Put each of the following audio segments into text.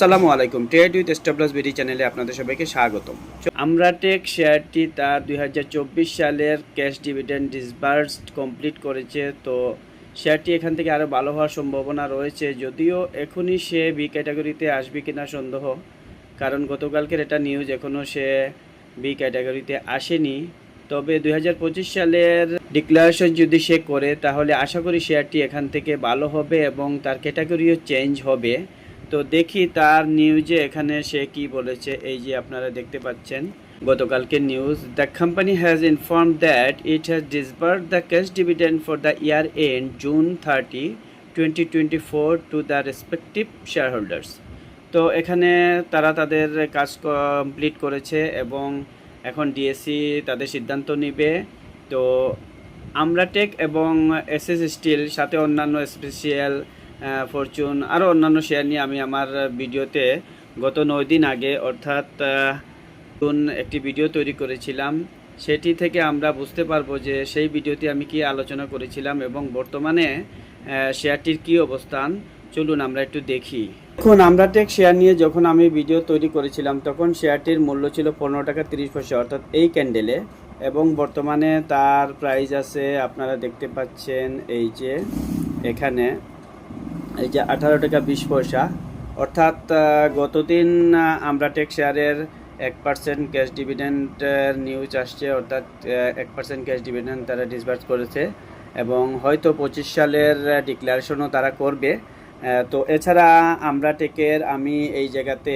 আসসালামু আলাইকুম, trade with establish BD চ্যানেলে আপনাদের সবাইকে স্বাগতম। আমরাটেক শেয়ারটি তার 2024 সালের ক্যাশ ডিভিডেন্ড ডিসবার্সড কমপ্লিট করেছে। তো শেয়ারটি এখান থেকে আরও ভালো হওয়ার সম্ভাবনা রয়েছে, যদিও এখনই সে বি ক্যাটাগরিতে আসবে কিনা সন্দেহ, কারণ গতকালকের এটা নিউজ এখনও সে বি ক্যাটাগরিতে আসেনি। তবে 2025 সালের ডিক্লারেশন যদি সে করে তাহলে আশা করি শেয়ারটি এখান থেকে ভালো হবে এবং তার ক্যাটাগরিও চেঞ্জ হবে। তো দেখি তার নিউজে এখানে সে কি বলেছে। এই যে আপনারা দেখতে পাচ্ছেন গতকালকে news, the company has informed that it has disbursed the cash dividend for the year end June 30, 2024 to the respective share holders. তো এখানে তারা তাদের কাজ কমপ্লিট করেছে এবং এখন ডিএসসি তাদের সিদ্ধান্ত নেবে। তো আমরাটেক এবং এসএস স্টিল সাথে অন্যান্য স্পেশাল ফরচুন আরও অন্যান্য শেয়ার নিয়ে আমি আমার ভিডিওতে গত 9 দিন আগে অর্থাৎ একটি ভিডিও তৈরি করেছিলাম। সেটি থেকে আমরা বুঝতে পারবো যে সেই ভিডিওতে আমি কি আলোচনা করেছিলাম এবং বর্তমানে শেয়ারটির কি অবস্থান। চলুন আমরা একটু দেখি। এখন আমরাটেক শেয়ার নিয়ে যখন আমি ভিডিও তৈরি করেছিলাম তখন শেয়ারটির মূল্য ছিল 15 টাকা 30 পয়সা অর্থাৎ এই ক্যান্ডেলে, এবং বর্তমানে তার প্রাইস আছে আপনারা দেখতে পাচ্ছেন এই যে এখানে এই যে 18 টাকা 20 পয়সা। অর্থাৎ গতদিন আমরাটেক শেয়ারের 1% ক্যাশ ডিভিডেন্ডের নিউজ আসছে, অর্থাৎ 1% ক্যাশ ডিভিডেন্ড তারা ডিসবার্স করেছে এবং হয়তো 25 সালের ডিক্লারেশনও তারা করবে। তো এছাড়া আমরাটেকের আমি এই জায়গাতে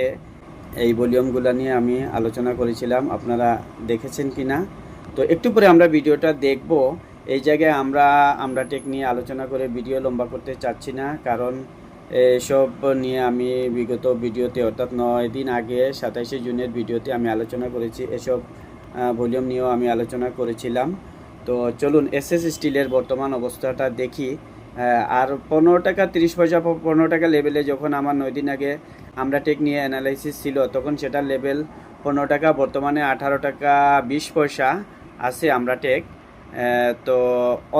এই ভলিউমগুলো নিয়ে আমি আলোচনা করেছিলাম, আপনারা দেখেছেন কি না। তো একটু পরে আমরা ভিডিওটা দেখব। এই জায়গায় আমরাটেক নিয়ে আলোচনা করে ভিডিও লম্বা করতে চাচ্ছি না, কারণ এসব নিয়ে আমি বিগত ভিডিওতে অর্থাৎ 9 দিন আগে 27শে জুনের ভিডিওতে আমি আলোচনা করেছি, এসব ভলিউম নিয়েও আমি আলোচনা করেছিলাম। তো চলুন এসএস স্টিলের বর্তমান অবস্থাটা দেখি। আর 15 টাকা 30 পয়সা 15 টাকা লেভেলে যখন আমার 9 দিন আগে আমরাটেক নিয়ে অ্যানালাইসিস ছিল তখন সেটার লেভেল 15 টাকা, বর্তমানে 18 টাকা 20 পয়সা আছে আমরাটেক। তো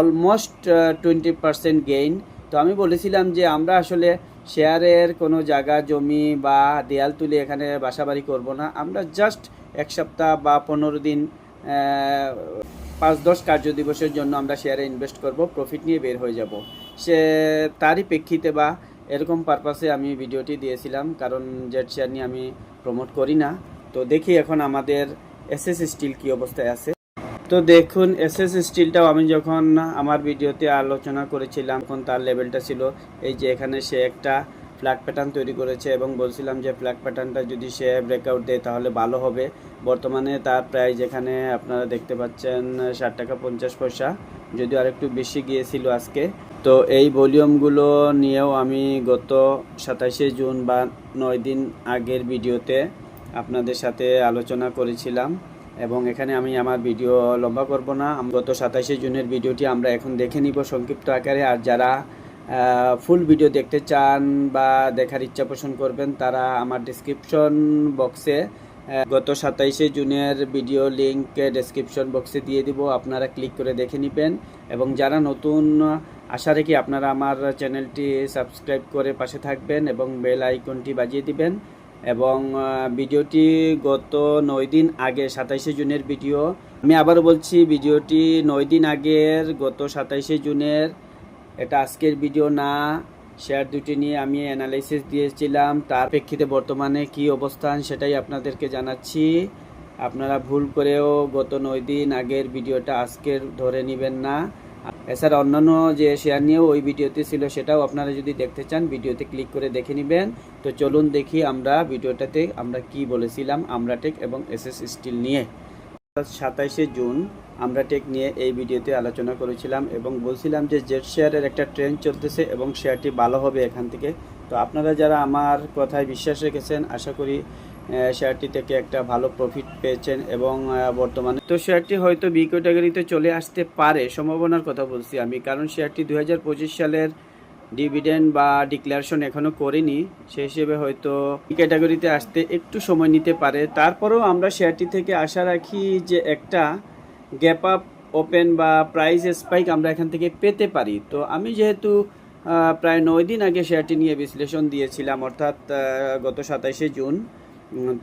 অলমোস্ট 20% গেইন। তো আমি বলেছিলাম যে আমরা আসলে শেয়ারের কোনো জায়গা জমি বা দেয়াল তুলে এখানে বাসাবাড়ি করব না, আমরা জাস্ট এক সপ্তাহ বা 15 দিন 5-10 কার্য দিবসের জন্য আমরা শেয়ারে ইনভেস্ট করব, প্রফিট নিয়ে বের হয়ে যাব। সে তারই প্রেক্ষিতে বা এরকম পারপাসে আমি ভিডিওটি দিয়েছিলাম, কারণ জেড শেয়ার নিয়ে আমি প্রমোট করি না। তো দেখি এখন আমাদের এসএস স্টিল কী অবস্থায় আছে। তো দেখুন এসএস স্টিলটাও আমি যখন আমার ভিডিওতে আলোচনা করেছিলাম তখন তার লেভেলটা ছিল এই যে এখানে সে একটা ফ্ল্যাগ প্যাটার্ন তৈরি করেছে এবং বলছিলাম যে ফ্ল্যাগ প্যাটার্নটা যদি সে ব্রেকআউট দেয় তাহলে ভালো হবে। বর্তমানে তার প্রাইস এখানে আপনারা দেখতে পাচ্ছেন 60 টাকা 50 পয়সা, যদিও আরেকটু বেশি গিয়েছিল আজকে। তো এই ভলিউমগুলো নিয়েও আমি গত 27শে জুন বা 9 দিন আগের ভিডিওতে আপনাদের সাথে আলোচনা করেছিলাম এবং এখানে আমি আমার ভিডিও লম্বা করব না। গত 27শে জুনের ভিডিওটি আমরা এখন দেখে নিব সংক্ষিপ্ত আকারে। আর যারা ফুল ভিডিও দেখতে চান বা দেখার ইচ্ছা পোষণ করবেন তারা আমার ডেসক্রিপশন বক্সে গত 27শে জুনের ভিডিও লিঙ্ক ডেসক্রিপশন বক্সে দিয়ে দিব, আপনারা ক্লিক করে দেখে নেবেন। এবং যারা নতুন আশা রেখে আপনারা আমার চ্যানেলটি সাবস্ক্রাইব করে পাশে থাকবেন এবং বেল আইকনটি বাজিয়ে দিবেন। এবং ভিডিওটি গত 9 দিন আগে 27শে জুনের ভিডিও, আমি আবারও বলছি ভিডিওটি 9 দিন আগের গত 27শে জুনের, এটা আজকের ভিডিও না। শেয়ার দুটি নিয়ে আমি অ্যানালাইসিস দিয়েছিলাম, তার প্রেক্ষিতে বর্তমানে কি অবস্থান সেটাই আপনাদেরকে জানাচ্ছি। আপনারা ভুল করেও গত 9 দিন আগের ভিডিওটা আজকের ধরে নেবেন না। এছাড়া অন্যান্য যে শেয়ার নিয়েও ওই ভিডিওতে ছিল সেটাও আপনারা যদি দেখতে চান ভিডিওতে ক্লিক করে দেখে নেবেন। তো চলুন দেখি আমরা ভিডিওটাতে আমরা কি বলেছিলাম আমরাটেক এবং এসএস স্টিল নিয়ে। 27শে জুন আমরাটেক নিয়ে এই ভিডিওতে আলোচনা করেছিলাম এবং বলছিলাম যে জেড শেয়ারের একটা ট্রেন্ড চলতেছে এবং শেয়ারটি ভালো হবে এখান থেকে। তো আপনারা যারা আমার কথায় বিশ্বাস রেখেছেন আশা করি শেয়ারটি থেকে একটা ভালো প্রফিট পেয়েছেন এবং বর্তমানে তো শেয়ারটি হয়তো বি ক্যাটাগরিতে চলে আসতে পারে, সম্ভাবনার কথা বলছি আমি, কারণ শেয়ারটি 2025 সালের ডিভিডেন্ড বা ডিক্লারেশন এখনও করেনি, সেই হিসেবে হয়তো বি ক্যাটাগরিতে আসতে একটু সময় নিতে পারে। তারপরেও আমরা শেয়ারটি থেকে আশা রাখি যে একটা গ্যাপ আপ ওপেন বা প্রাইস স্পাইক আমরা এখান থেকে পেতে পারি। তো আমি যেহেতু প্রায় 9 দিন আগে শেয়ারটি নিয়ে বিশ্লেষণ দিয়েছিলাম, অর্থাৎ গত 27শে জুন।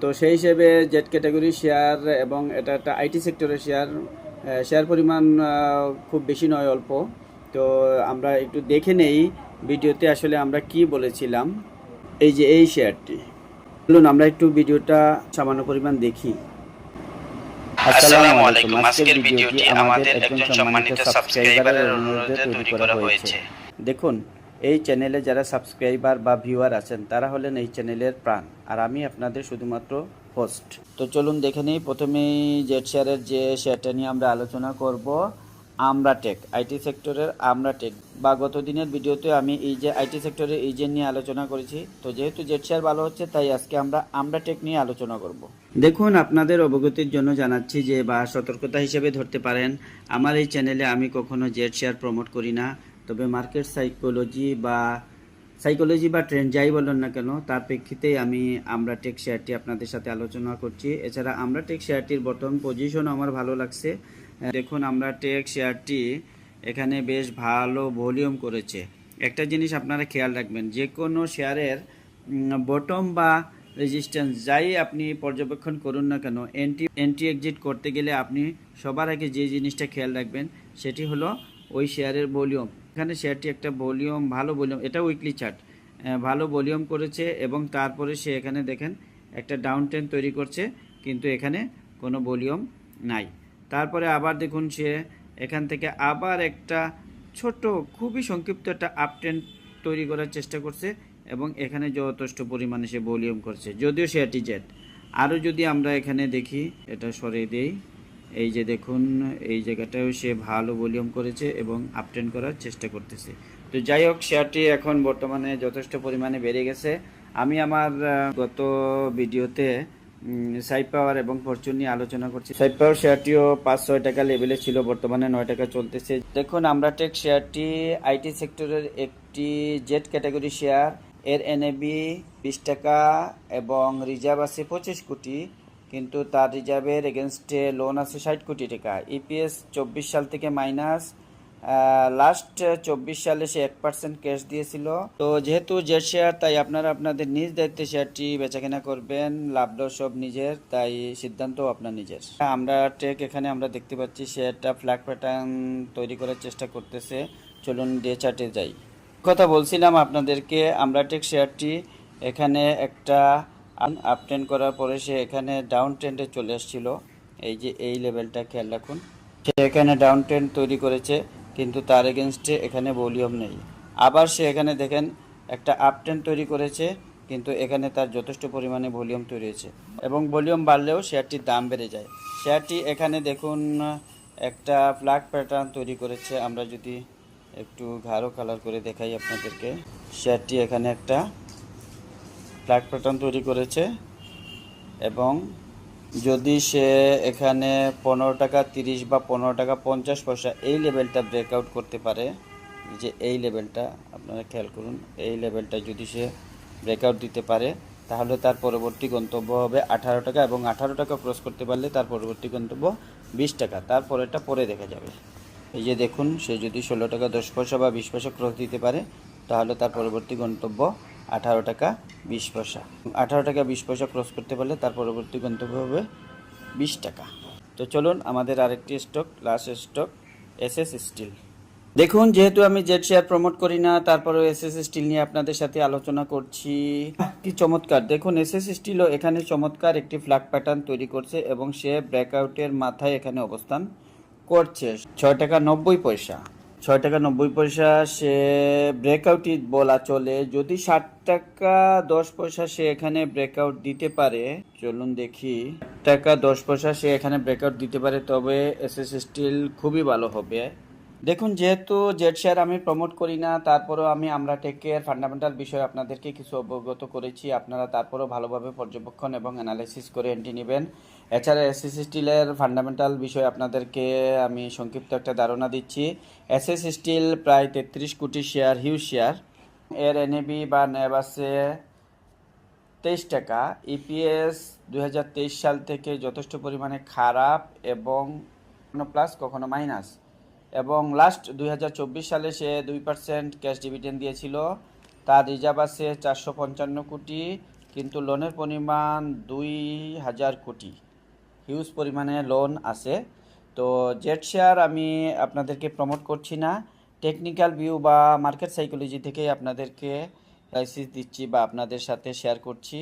তো সেই হিসেবে জেড ক্যাটাগরি শেয়ার এবং এটা একটা আইটি সেক্টরের শেয়ার, শেয়ার পরিমাণ খুব বেশি নয়, অল্প। তো আমরা একটু দেখে নেই ভিডিওতে আসলে আমরা কি বলেছিলাম। এই যে এই শেয়ারটি, বলুন আমরা একটু ভিডিওটা সামান্য পরিমাণ দেখি। আসসালামু আলাইকুম। আজকের ভিডিওটি আমাদের একজন সম্মানিত সাবস্ক্রাইবারের অনুরোধে তৈরি করা হয়েছে। দেখুন, এই চ্যানেলে যারা সাবস্ক্রাইবার বা ভিউয়ার আছেন তারা হলেন এই চ্যানেলের প্রাণ, আর আমি আপনাদের শুধুমাত্র হোস্ট। তো চলুন দেখে নিই। প্রথমেই জেড শেয়ারের যে শেয়ারটা নিয়ে আমরা আলোচনা করব, আমরাটেক, আইটি সেক্টরের আমরাটেক। বা গত দিনের ভিডিওতে আমি এই যে আইটি সেক্টরের এই যে নিয়ে আলোচনা করেছি। তো যেহেতু জেড শেয়ার ভালো হচ্ছে, তাই আজকে আমরা আমরাটেক নিয়ে আলোচনা করব। দেখুন, আপনাদের অবগতির জন্য জানাচ্ছি যে, বা সতর্কতা হিসেবে ধরতে পারেন, আমার এই চ্যানেলে আমি কখনো জেড শেয়ার প্রমোট করি না। তবে মার্কেট সাইকোলজি বা ট্রেন্ড যাই বলুন না কেন, তার প্রেক্ষিতেই আমি আমরাটেক শেয়ারটি আপনাদের সাথে আলোচনা করছি। এছাড়া আমরাটেক শেয়ারটির বর্তমান পজিশন আমার ভালো লাগছে। দেখুন, আমরাটেক শেয়ারটি এখানে বেশ ভালো ভলিউম করেছে। একটা জিনিস আপনারা খেয়াল রাখবেন, যে কোনো শেয়ারের বটম বা রেজিস্ট্যান্স যাই আপনি পর্যবেক্ষণ করুন না কেন, এন্ট্রি এক্সিট করতে গেলে আপনি সবার আগে যে জিনিসটা খেয়াল রাখবেন সেটি হলো ওই শেয়ারের ভলিউম। এখানে শেয়ারটি একটা ভলিউম, ভালো ভলিউম, এটা উইকলি চার্ট, ভালো ভলিউম করেছে এবং তারপরে সে এখানে দেখেন একটা ডাউন ট্রেন্ড তৈরি করছে, কিন্তু এখানে কোনো ভলিউম নাই। তারপরে আবার দেখুন, সে এখান থেকে আবার একটা ছোট, খুবই সংক্ষিপ্ত একটা আপ ট্রেন্ড তৈরি করার চেষ্টা করছে এবং এখানে যথেষ্ট পরিমাণে সে ভলিউম করছে, যদিও শেয়ারটি জেড। আরও যদি আমরা এখানে দেখি, এটা সরিয়ে দেই, এই যে দেখুন এই জায়গাটাও সে ভালো ভলিউম করেছে এবং আপ ট্রেন্ড করার চেষ্টা করতেছে। তো যাই হোক, শেয়ারটি এখন বর্তমানে যথেষ্ট পরিমাণে বেড়ে গেছে। আমি আমার গত ভিডিওতে সাইড পাওয়ার এবং ফরচুন নিয়ে আলোচনা করছি। সাইড পাওয়ার শেয়ারটিও 5-6 টাকা লেভেলে ছিল, বর্তমানে 9 টাকা চলতেছে। দেখুন, আমরাটেক শেয়ারটি আইটি সেক্টরের একটি জেড ক্যাটাগরি শেয়ার। এর এনএবি 20 টাকা এবং রিজার্ভ আছে 25 কোটি, কিন্তু তার রিজার্ভের এগেনস্টে লোন আছে 60 কোটি টাকা। ইপিএস 24 সাল থেকে মাইনাস, লাস্ট 24 সালে সে 1% ক্যাশ দিয়েছিল। তো যেহেতু জেড শেয়ার, তাই আপনারা আপনাদের নিজ দায়িত্বে শেয়ারটি বেচাকেনা করবেন, লাভ লস সব নিজের, তাই সিদ্ধান্ত আপনার নিজের। আমরা টেক এখানে আমরা দেখতে পাচ্ছি শেয়ারটা ফ্ল্যাগ প্যাটার্ন তৈরি করার চেষ্টা করতেছে। চলুন ডে চার্টে যাই। কথা বলছিলাম আপনাদেরকে, আমরা টেক শেয়ারটি এখানে একটা আপ ট্রেন্ড করার পরে সে এখানে ডাউন ট্রেন্ডে চলে আসছিল। এই যে এই লেভেলটা খেয়াল রাখুন, সে এখানে ডাউন ট্রেন্ড তৈরি করেছে, কিন্তু তার এগেনস্টে এখানে ভলিউম নেই। আবার সে এখানে দেখেন একটা আপ ট্রেন্ড তৈরি করেছে, কিন্তু এখানে তার যথেষ্ট পরিমাণে ভলিউম তৈরি হয়েছে এবং ভলিউম বাড়লেও শেয়ারটির দাম বেড়ে যায়। শেয়ারটি এখানে দেখুন একটা ফ্ল্যাগ প্যাটার্ন তৈরি করেছে। আমরা যদি একটু গাঢ় কালার করে দেখাই আপনাদেরকে, শেয়ারটি এখানে একটা ফ্ল্যাগ প্যাটার্ন তৈরি করেছে এবং যদি সে এখানে 15 টাকা 30 বা 15 টাকা 50 পয়সা এই লেভেলটা ব্রেকআউট করতে পারে, যে এই লেভেলটা আপনারা খেয়াল করুন, এই লেভেলটা যদি সে ব্রেকআউট দিতে পারে, তাহলে তার পরবর্তী গন্তব্য হবে 18 টাকা এবং 18 টাকা ক্রস করতে পারলে তার পরবর্তী গন্তব্য 20 টাকা। তারপরেটা পরে দেখা যাবে। এই যে দেখুন, সে যদি 16 টাকা 10 পয়সা বা 20 পয়সা ক্রস দিতে পারে, তাহলে তার পরবর্তী গন্তব্য 18 টাকা 20 পয়সা। 18 টাকা 20 পয়সা ক্রস করতে পারলে তার পরবর্তী গন্তব্য হবে 20 টাকা। তো চলুন আমাদের আরেকটি stock, last stock SS still. দেখুন, যেহেতু আমি জেড শেয়ার প্রমোট করি না, তারপরেও এসএস স্টিল নিয়ে আপনাদের সাথে আলোচনা করছি। কি চমৎকার! দেখুন, এসএস স্টিলও এখানে চমৎকার একটি ফ্ল্যাগ প্যাটার্ন তৈরি করছে এবং সে ব্রেকআউটের মাথায় এখানে অবস্থান করছে। 6 টাকা 90 পয়সা, 6 টাকা 90 পয়সা সে ব্রেকআউটই বলা চলে। যদি 60 টাকা 10 পয়সা সে এখানে ব্রেকআউট দিতে পারে, চলুন দেখি, 60 টাকা 10 পয়সা সে এখানে ব্রেকআউট দিতে পারে, তবে এসএস স্টিল খুবই ভালো হবে। দেখুন, যেহেতু জেড শেয়ার আমি প্রমোট করি না, তারপরেও আমি আমরাটেকের ফান্ডামেন্টাল বিষয়ে আপনাদেরকে কিছু অবগত করেছি। আপনারা তারপরেও ভালোভাবে পর্যবেক্ষণ এবং অ্যানালাইসিস করে এন্ট্রি নেবেন। এছাড়া এসএস স্টিলের ফান্ডামেন্টাল বিষয়ে আপনাদেরকে আমি সংক্ষিপ্ত একটা ধারণা দিচ্ছি। এসএস স্টিল প্রায় 33 কোটি শেয়ার, হিউজ শেয়ার। এর এনএবি বা ন্যাব আছে 23 টাকা। ইপিএস 2023 সাল থেকে যথেষ্ট পরিমাণে খারাপ এবং কখনো প্লাস কখনো মাইনাস। এবং লাস্ট 2024 সালে সে 2% ক্যাশ ডিভিডেন্ড দিয়েছিল। তার রিজার্ভ আছে 455 কোটি, কিন্তু লোনের পরিমাণ 2000 কোটি, হিউজ পরিমাণে লোন আছে। তো জেড শেয়ার আমি আপনাদেরকে প্রমোট করছি না, টেকনিক্যাল ভিউ বা মার্কেট সাইকোলজি থেকেই আপনাদেরকে অ্যানালাইসিস দিচ্ছি বা আপনাদের সাথে শেয়ার করছি।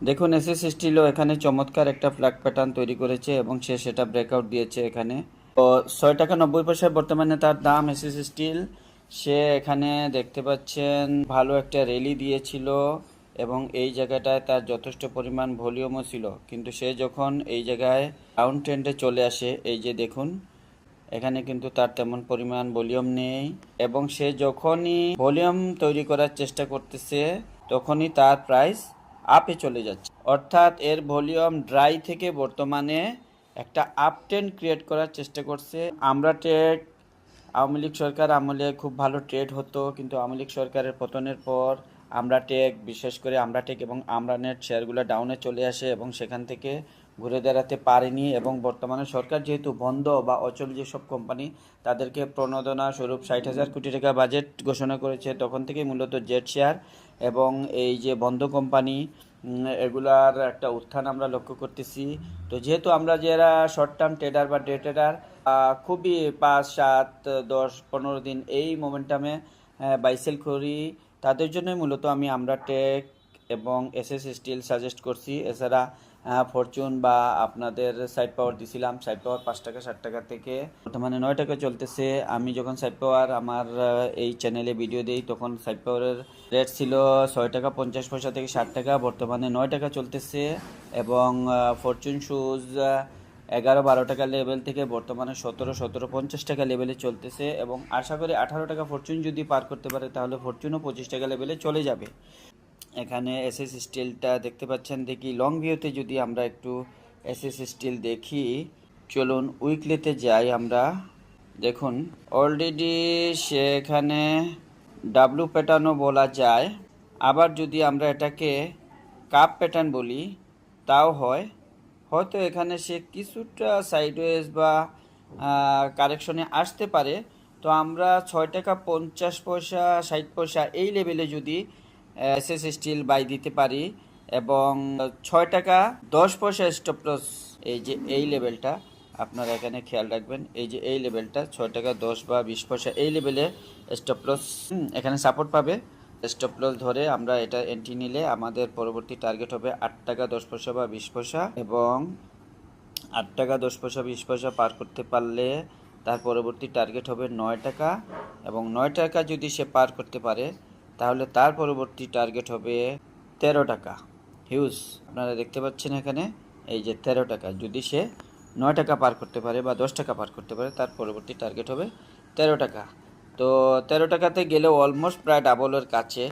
দেখুন এসএস স্টিলও এখানে চমৎকার একটা ফ্ল্যাগ প্যাটার্ন তৈরি করেছে এবং সে সেটা ব্রেকআউট দিয়েছে এখানে। তো 6 টাকা 90 পয়সায় বর্তমানে তার দাম এসএস স্টিল। সে এখানে দেখতে পাচ্ছেন ভালো একটা র্যালি দিয়েছিল এবং এই জায়গাটায় তার যথেষ্ট পরিমাণ ভলিউমও ছিল, কিন্তু সে যখন এই জায়গায় ডাউন ট্রেন্ডে চলে আসে, এই যে দেখুন এখানে কিন্তু তার তেমন পরিমাণ ভলিউম নেই এবং সে যখনই ভলিউম তৈরি করার চেষ্টা করতেছে তখনই তার প্রাইস আপে চলে যাচ্ছে, অর্থাৎ এর ভলিউম ড্রাই থেকে বর্তমানে একটা আপ ট্রেন্ড ক্রিয়েট করার চেষ্টা করছে। আমরা টেক আওয়ামী লীগ সরকার আমলে খুব ভালো ট্রেড হতো, কিন্তু আওয়ামী লীগ সরকারের পতনের পর আমরা টেক, বিশেষ করে আমরা টেক এবং আমরা নেট শেয়ারগুলো ডাউনে চলে আসে এবং সেখান থেকে ঘুরে দাঁড়াতে পারেনি। এবং বর্তমানে সরকার যেহেতু বন্ধ বা অচল যেসব কোম্পানি, তাদেরকে প্রণোদনা স্বরূপ 60,000 কোটি টাকা বাজেট ঘোষণা করেছে, তখন থেকে মূলত জেড শেয়ার এবং এই যে বন্ধ কোম্পানি এগুলার একটা উত্থান আমরা লক্ষ্য করতেছি। তো যেহেতু আমরা যারা শর্ট টার্ম ট্রেডার বা ডে ট্রেডার খুবই 5, 7, 10, 15 দিন এই মোমেন্টামে বাইসেল করি, তাদের জন্যই মূলত আমি আমরা টেক এবং এসএস স্টিল সাজেস্ট করছি। এছাড়া ফরচুন বা আপনাদের সাইড পাওয়ার দিছিলাম, সাইড পাওয়ার 5 টাকা 60 টাকা থেকে বর্তমানে 9 টাকা চলতেছে। আমি যখন সাইড পাওয়ার আমার এই চ্যানেলে ভিডিও দিই তখন সাইড পাওয়ারের রেট ছিল 6 টাকা 50 পয়সা থেকে 60 টাকা, বর্তমানে 9 টাকা চলতেছে। এবং ফরচুন শুজ 11-12 টাকা লেভেল থেকে বর্তমানে 17-50 টাকা লেভেলে চলতেছে এবং আশা করি 18 টাকা ফরচুন যদি পার করতে পারে তাহলে ফরচুনও 25 টাকা লেভেলে চলে যাবে। এখানে এসএস স্টিলটা দেখতে পাচ্ছেন। দেখি লং ভিউতে যদি আমরা একটু এসএস স্টিল দেখি, চলুন উইকলিতে যাই আমরা। দেখুন অলরেডি সেখানে ডাব্লু প্যাটার্নও বলা যায়, আবার যদি আমরা এটাকে কাপ প্যাটার্ন বলি তাও হয়। হয়তো এখানে সে কিছুটা সাইডওয়েজ বা কারেকশনে আসতে পারে। তো আমরা 6 টাকা 50 পয়সা 60 পয়সা এই লেভেলে যদি এসএস স্টিল বাই দিতে পারি এবং 6 টাকা 10 পয়সা স্টপ লস, এই যে এই লেভেলটা আপনারা এখানে খেয়াল রাখবেন, এই যে এই লেভেলটা 6 টাকা 10 বা 20 পয়সা এই লেভেলে স্টপ লস এখানে সাপোর্ট পাবে। স্টপ লস ধরে আমরা এটা এন্ট্রি নিলে আমাদের পরবর্তী টার্গেট হবে 8 টাকা 10 পয়সা বা 20 পয়সা এবং 8 টাকা 10 পয়সা 20 পয়সা পার করতে পারলে তার পরবর্তী টার্গেট হবে 9 টাকা এবং 9 টাকা যদি সে পার করতে পারে তাহলে তার পরবর্তী টার্গেট হবে 13 টাকা। হিউজ আপনারা দেখতে পাচ্ছেন এখানে, এই যে 13 টাকা যদি সে 9 টাকা পার করতে পারে বা 10 টাকা পার করতে পারে তার পরবর্তী টার্গেট হবে 13 টাকা। তো 13 টাকাতে গেলে অলমোস্ট প্রায় ডাবলের কাছে।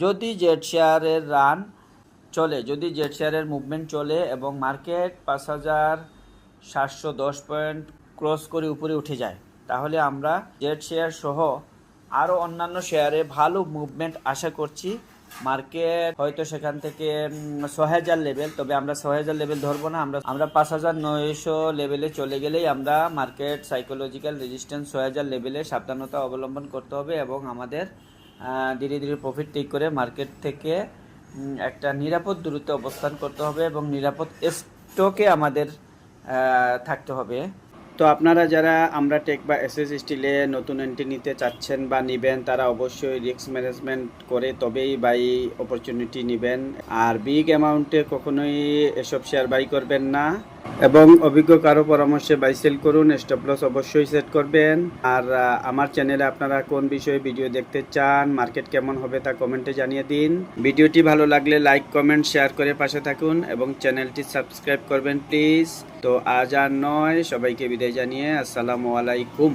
যদি জেড শেয়ারের রান চলে, যদি জেড শেয়ারের মুভমেন্ট চলে এবং মার্কেট 5,710 পয়েন্ট ক্রস করে উপরে উঠে যায়, তাহলে আমরা জেড শেয়ার সহ আরও অন্যান্য শেয়ারে ভালো মুভমেন্ট আশা করছি। মার্কেট হয়তো সেখান থেকে 6,000 লেভেল, তবে আমরা 6,000 লেভেল ধরবো না, আমরা 5,900 লেভেলে চলে গেলেই আমরা মার্কেট সাইকোলজিক্যাল রেজিস্ট্যান্স 6,000 লেভেলে সাবধানতা অবলম্বন করতে হবে এবং আমাদের ধীরে ধীরে প্রফিট টেক করে মার্কেট থেকে একটা নিরাপদ দূরত্বে অবস্থান করতে হবে এবং নিরাপদ স্টকে আমাদের থাকতে হবে। তো আপনারা যারা আমরা টেক বা এসএস স্টিলে নতুন এন্ট্রি নিতে চাচ্ছেন বা নেবেন, তারা অবশ্যই রিস্ক ম্যানেজমেন্ট করে তবেই বাই অপরচুনিটি নেবেন। আর বিগ অ্যামাউন্টে কখনোই এসব শেয়ার বাই করবেন না এবং অভিজ্ঞ কারো পরামর্শে বাই সেল করুন। স্টপ লস অবশ্যই সেট করবেন। আর আমার চ্যানেলে আপনারা কোন বিষয়ে ভিডিও দেখতে চান, মার্কেট কেমন হবে তা কমেন্টে জানিয়ে দিন। ভিডিওটি ভালো লাগলে লাইক কমেন্ট শেয়ার করে পাশে থাকুন এবং চ্যানেলটি সাবস্ক্রাইব করবেন প্লিজ। তো আজ আর নয়, সবাইকে বিদায় জানিয়ে আসসালামু আলাইকুম।